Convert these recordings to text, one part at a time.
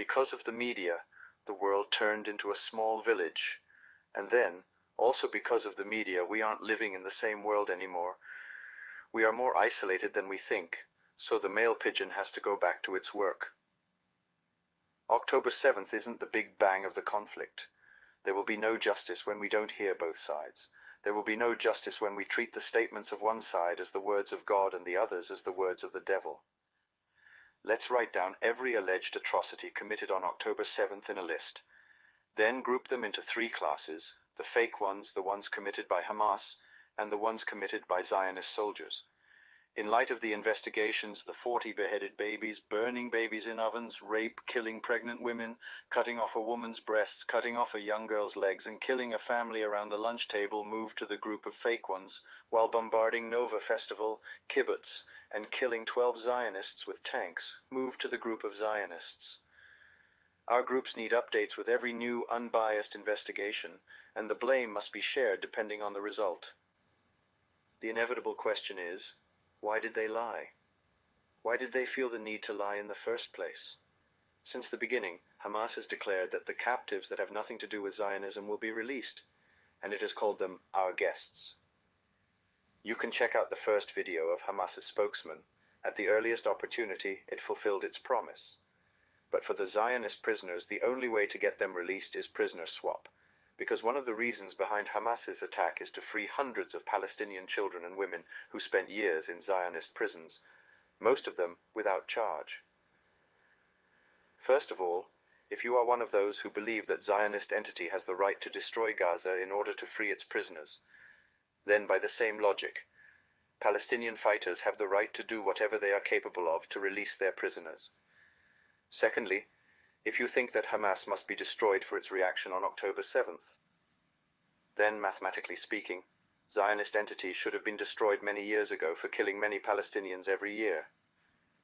Because of the media, the world turned into a small village. And then, also because of the media, we aren't living in the same world anymore. We are more isolated than we think, so the male pigeon has to go back to its work. October 7th isn't the big bang of the conflict. There will be no justice when we don't hear both sides. There will be no justice when we treat the statements of one side as the words of God and the others as the words of the devil. Let's write down every alleged atrocity committed on October 7th in a list. Then group them into 3 classes: the fake ones, the ones committed by Hamas, and the ones committed by Zionist soldiers. In light of the investigations, the 40 beheaded babies, burning babies in ovens, rape, killing pregnant women, cutting off a woman's breasts, cutting off a young girl's legs, and killing a family around the lunch table moved to the group of fake ones, while bombarding Nova Festival, kibbutz, and killing 12 Zionists with tanks, moved to the group of Zionists. Our groups need updates with every new, unbiased investigation, and the blame must be shared depending on the result. The inevitable question is, why did they lie? Why did they feel the need to lie in the first place? Since the beginning, Hamas has declared that the captives that have nothing to do with Zionism will be released, and it has called them our guests. You can check out the first video of Hamas's spokesman. At the earliest opportunity, it fulfilled its promise. But for the Zionist prisoners, the only way to get them released is prisoner swap, because one of the reasons behind Hamas's attack is to free hundreds of Palestinian children and women who spent years in Zionist prisons, most of them without charge. First of all, if you are one of those who believe that Zionist entity has the right to destroy Gaza in order to free its prisoners, then by the same logic, Palestinian fighters have the right to do whatever they are capable of to release their prisoners. Secondly, if you think that Hamas must be destroyed for its reaction on October 7th, then, mathematically speaking, Zionist entities should have been destroyed many years ago for killing many Palestinians every year.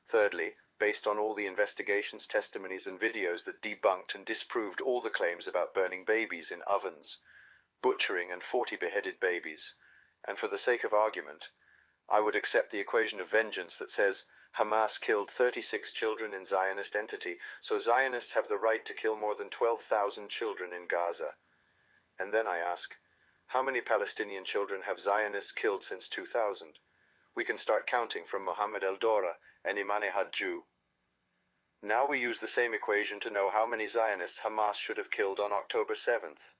Thirdly, based on all the investigations, testimonies, and videos that debunked and disproved all the claims about burning babies in ovens, butchering and 40 beheaded babies, and for the sake of argument, I would accept the equation of vengeance that says Hamas killed 36 children in Zionist entity, so Zionists have the right to kill more than 12,000 children in Gaza. And then I ask, how many Palestinian children have Zionists killed since 2000? We can start counting from Mohammed el-Dora and Imane Hadju. Now we use the same equation to know how many Zionists Hamas should have killed on October 7th.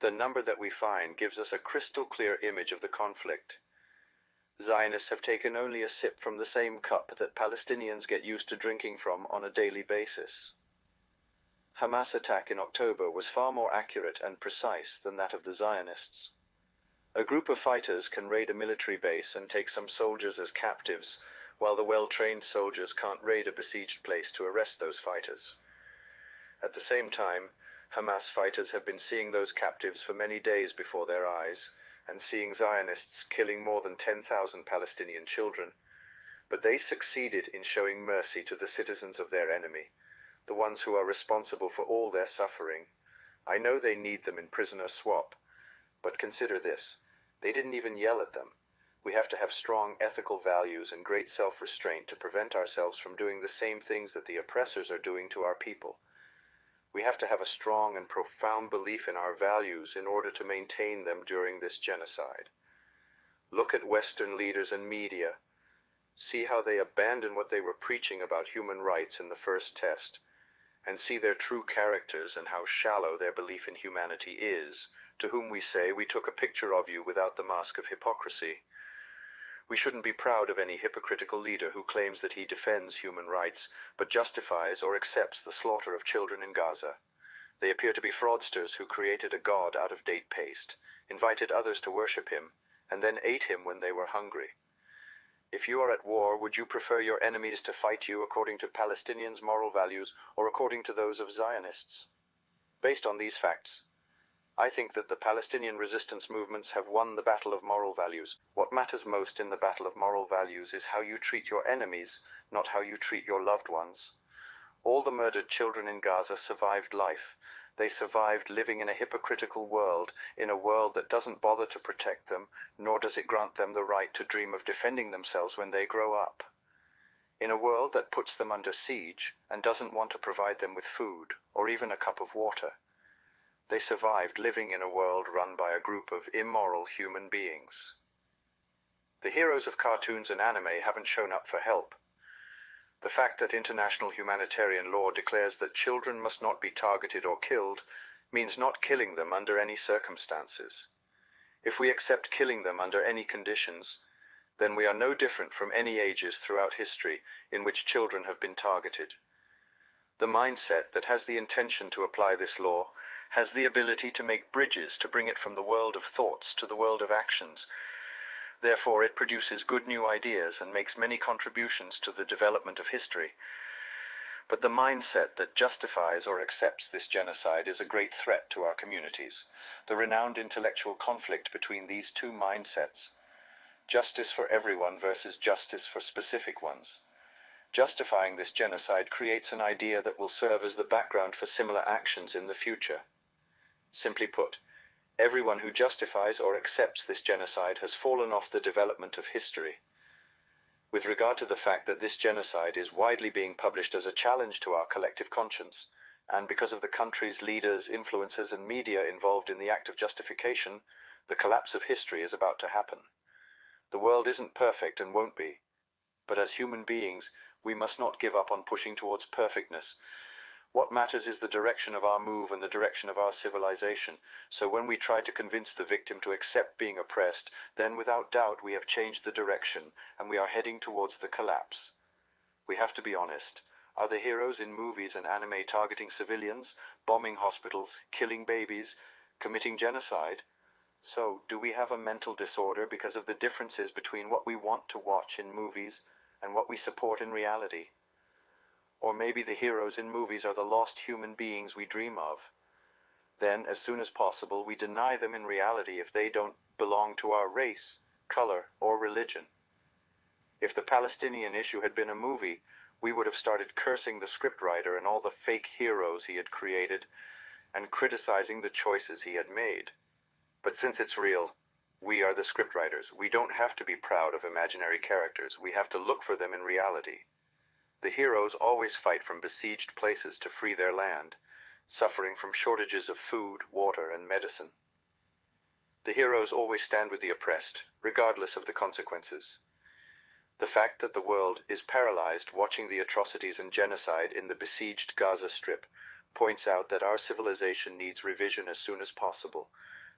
The number that we find gives us a crystal clear image of the conflict. Zionists have taken only a sip from the same cup that Palestinians get used to drinking from on a daily basis. Hamas' attack in October was far more accurate and precise than that of the Zionists. A group of fighters can raid a military base and take some soldiers as captives, while the well-trained soldiers can't raid a besieged place to arrest those fighters. At the same time, Hamas fighters have been seeing those captives for many days before their eyes, and seeing Zionists killing more than 10,000 Palestinian children. But they succeeded in showing mercy to the citizens of their enemy, the ones who are responsible for all their suffering. I know they need them in prisoner swap, but consider this. They didn't even yell at them. We have to have strong ethical values and great self-restraint to prevent ourselves from doing the same things that the oppressors are doing to our people. We have to have a strong and profound belief in our values in order to maintain them during this genocide. Look at Western leaders and media. See how they abandon what they were preaching about human rights in the first test, and see their true characters and how shallow their belief in humanity is, to whom we say, we took a picture of you without the mask of hypocrisy. We shouldn't be proud of any hypocritical leader who claims that he defends human rights, but justifies or accepts the slaughter of children in Gaza. They appear to be fraudsters who created a god out of date paste, invited others to worship him, and then ate him when they were hungry. If you are at war, would you prefer your enemies to fight you according to Palestinians' moral values or according to those of Zionists? Based on these facts, I think that the Palestinian resistance movements have won the battle of moral values. What matters most in the battle of moral values is how you treat your enemies, not how you treat your loved ones. All the murdered children in Gaza survived life. They survived living in a hypocritical world, in a world that doesn't bother to protect them, nor does it grant them the right to dream of defending themselves when they grow up. In a world that puts them under siege and doesn't want to provide them with food or even a cup of water, they survived living in a world run by a group of immoral human beings. The heroes of cartoons and anime haven't shown up for help. The fact that international humanitarian law declares that children must not be targeted or killed means not killing them under any circumstances. If we accept killing them under any conditions, then we are no different from any ages throughout history in which children have been targeted. The mindset that has the intention to apply this law has the ability to make bridges to bring it from the world of thoughts to the world of actions. Therefore, it produces good new ideas and makes many contributions to the development of history. But the mindset that justifies or accepts this genocide is a great threat to our communities. The renowned intellectual conflict between these two mindsets, justice for everyone versus justice for specific ones. Justifying this genocide creates an idea that will serve as the background for similar actions in the future. Simply put, everyone who justifies or accepts this genocide has fallen off the development of history. With regard to the fact that this genocide is widely being published as a challenge to our collective conscience, and because of the country's leaders, influencers, and media involved in the act of justification, the collapse of history is about to happen. The world isn't perfect and won't be, but as human beings, we must not give up on pushing towards perfectness. What matters is the direction of our move and the direction of our civilization. So when we try to convince the victim to accept being oppressed, then without doubt we have changed the direction and we are heading towards the collapse. We have to be honest. Are the heroes in movies and anime targeting civilians, bombing hospitals, killing babies, committing genocide? So, do we have a mental disorder because of the differences between what we want to watch in movies and what we support in reality? Or maybe the heroes in movies are the lost human beings we dream of. Then, as soon as possible, we deny them in reality if they don't belong to our race, color, or religion. If the Palestinian issue had been a movie, we would have started cursing the scriptwriter and all the fake heroes he had created, and criticizing the choices he had made. But since it's real, we are the scriptwriters. We don't have to be proud of imaginary characters. We have to look for them in reality. The heroes always fight from besieged places to free their land, suffering from shortages of food, water, and medicine. The heroes always stand with the oppressed, regardless of the consequences. The fact that the world is paralyzed watching the atrocities and genocide in the besieged Gaza Strip points out that our civilization needs revision as soon as possible.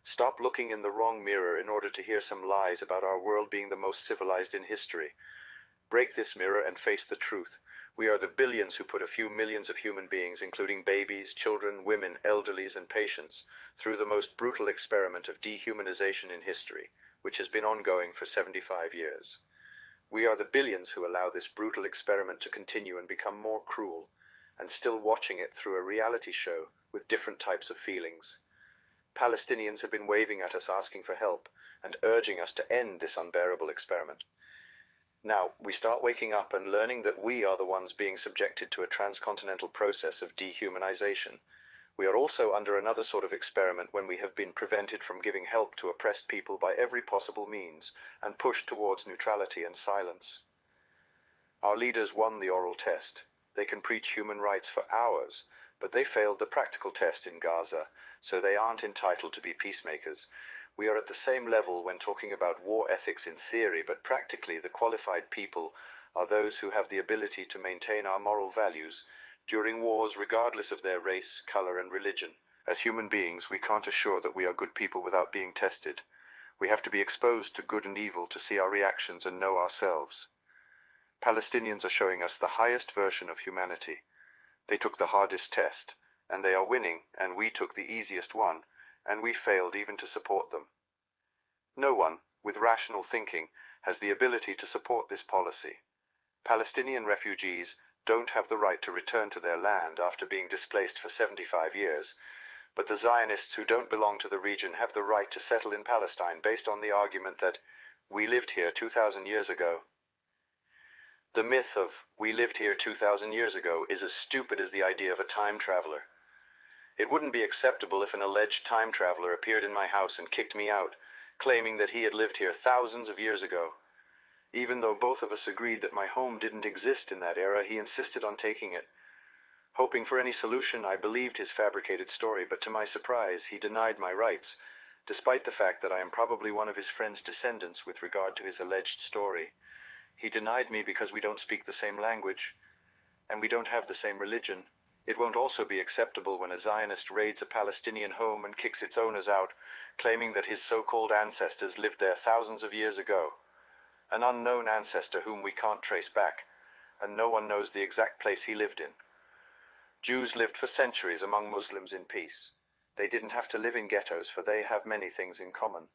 Stop looking in the wrong mirror in order to hear some lies about our world being the most civilized in history. Break this mirror and face the truth. We are the billions who put a few millions of human beings, including babies, children, women, elderlies, and patients, through the most brutal experiment of dehumanization in history, which has been ongoing for 75 years. We are the billions who allow this brutal experiment to continue and become more cruel, and still watching it through a reality show with different types of feelings. Palestinians have been waving at us asking for help and urging us to end this unbearable experiment. Now, we start waking up and learning that we are the ones being subjected to a transcontinental process of dehumanization. We are also under another sort of experiment when we have been prevented from giving help to oppressed people by every possible means and pushed towards neutrality and silence. Our leaders won the oral test. They can preach human rights for hours, but they failed the practical test in Gaza, so they aren't entitled to be peacemakers. We are at the same level when talking about war ethics in theory, but practically the qualified people are those who have the ability to maintain our moral values during wars regardless of their race, color, and religion. As human beings, we can't assure that we are good people without being tested. We have to be exposed to good and evil to see our reactions and know ourselves. Palestinians are showing us the highest version of humanity. They took the hardest test, and they are winning, and we took the easiest one, and we failed even to support them. No one, with rational thinking, has the ability to support this policy. Palestinian refugees don't have the right to return to their land after being displaced for 75 years, but the Zionists who don't belong to the region have the right to settle in Palestine based on the argument that we lived here 2,000 years ago. The myth of we lived here 2,000 years ago is as stupid as the idea of a time traveler. It wouldn't be acceptable if an alleged time traveler appeared in my house and kicked me out, claiming that he had lived here thousands of years ago. Even though both of us agreed that my home didn't exist in that era, he insisted on taking it. Hoping for any solution, I believed his fabricated story, but to my surprise, he denied my rights, despite the fact that I am probably one of his friend's descendants with regard to his alleged story. He denied me because we don't speak the same language, and we don't have the same religion. It won't also be acceptable when a Zionist raids a Palestinian home and kicks its owners out, claiming that his so-called ancestors lived there thousands of years ago. An unknown ancestor whom we can't trace back, and no one knows the exact place he lived in. Jews lived for centuries among Muslims in peace. They didn't have to live in ghettos, for they have many things in common.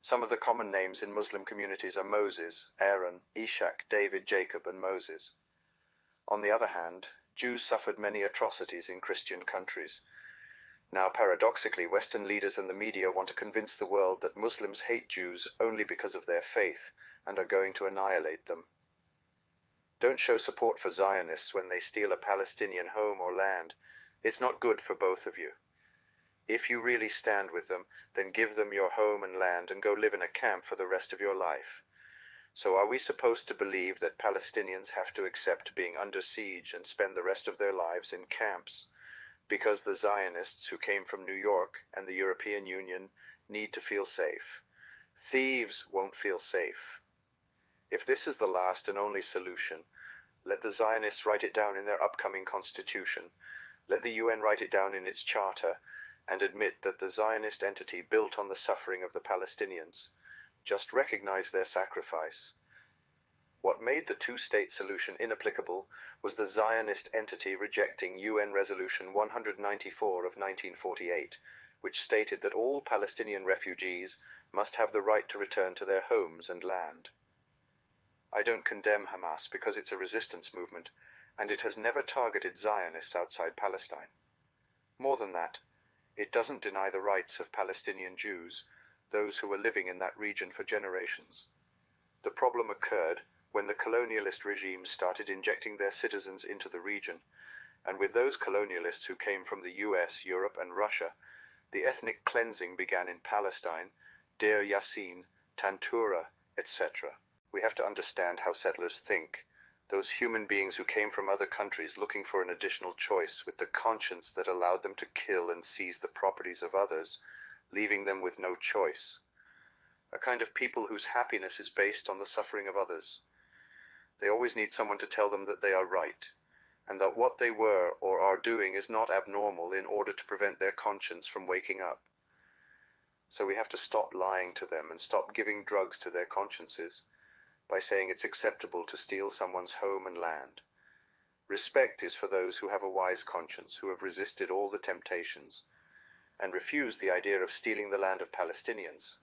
Some of the common names in Muslim communities are Moses, Aaron, Ishak, David, Jacob, and Moses. On the other hand, Jews suffered many atrocities in Christian countries. Now, paradoxically, Western leaders and the media want to convince the world that Muslims hate Jews only because of their faith and are going to annihilate them. Don't show support for Zionists when they steal a Palestinian home or land. It's not good for both of you. If you really stand with them, then give them your home and land and go live in a camp for the rest of your life. So are we supposed to believe that Palestinians have to accept being under siege and spend the rest of their lives in camps because the Zionists who came from New York and the European Union need to feel safe? Thieves won't feel safe. If this is the last and only solution, let the Zionists write it down in their upcoming constitution. Let the UN write it down in its charter and admit that the Zionist entity built on the suffering of the Palestinians. Just recognize their sacrifice. What made the two-state solution inapplicable was the Zionist entity rejecting UN Resolution 194 of 1948, which stated that all Palestinian refugees must have the right to return to their homes and land. I don't condemn Hamas because it's a resistance movement, and it has never targeted Zionists outside Palestine. More than that, it doesn't deny the rights of Palestinian Jews, those who were living in that region for generations. The problem occurred when the colonialist regimes started injecting their citizens into the region, and with those colonialists who came from the US, Europe, and Russia, the ethnic cleansing began in Palestine, Deir Yassin, Tantura, etc. We have to understand how settlers think. Those human beings who came from other countries looking for an additional choice with the conscience that allowed them to kill and seize the properties of others, leaving them with no choice. A kind of people whose happiness is based on the suffering of others. They always need someone to tell them that they are right, and that what they were or are doing is not abnormal in order to prevent their conscience from waking up. So we have to stop lying to them and stop giving drugs to their consciences by saying it's acceptable to steal someone's home and land. Respect is for those who have a wise conscience, who have resisted all the temptations, and refused the idea of stealing the land of Palestinians.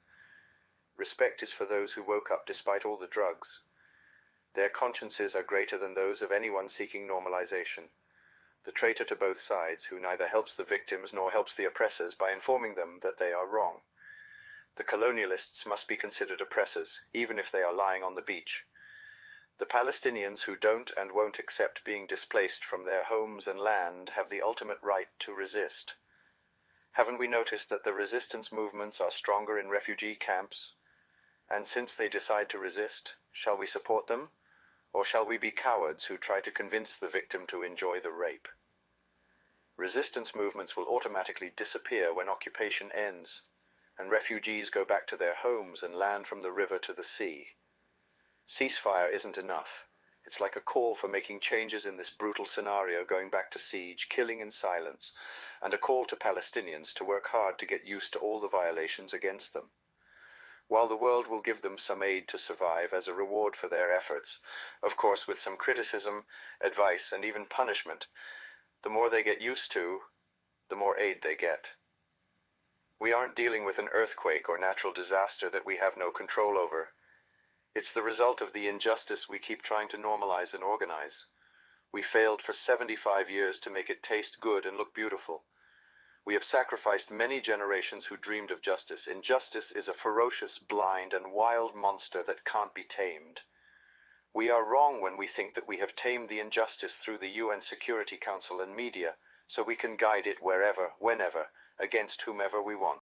Respect is for those who woke up despite all the drugs. Their consciences are greater than those of anyone seeking normalization. The traitor to both sides, who neither helps the victims nor helps the oppressors by informing them that they are wrong. The colonialists must be considered oppressors, even if they are lying on the beach. The Palestinians who don't and won't accept being displaced from their homes and land have the ultimate right to resist. Haven't we noticed that the resistance movements are stronger in refugee camps? And since they decide to resist, shall we support them? Or shall we be cowards who try to convince the victim to enjoy the rape? Resistance movements will automatically disappear when occupation ends, and refugees go back to their homes and land from the river to the sea. Ceasefire isn't enough. It's like a call for making changes in this brutal scenario, going back to siege, killing in silence, and a call to Palestinians to work hard to get used to all the violations against them. While the world will give them some aid to survive as a reward for their efforts, of course with some criticism, advice, and even punishment, the more they get used to, the more aid they get. We aren't dealing with an earthquake or natural disaster that we have no control over. It's the result of the injustice we keep trying to normalize and organize. We failed for 75 years to make it taste good and look beautiful. We have sacrificed many generations who dreamed of justice. Injustice is a ferocious, blind, and wild monster that can't be tamed. We are wrong when we think that we have tamed the injustice through the UN Security Council and media, so we can guide it wherever, whenever, against whomever we want.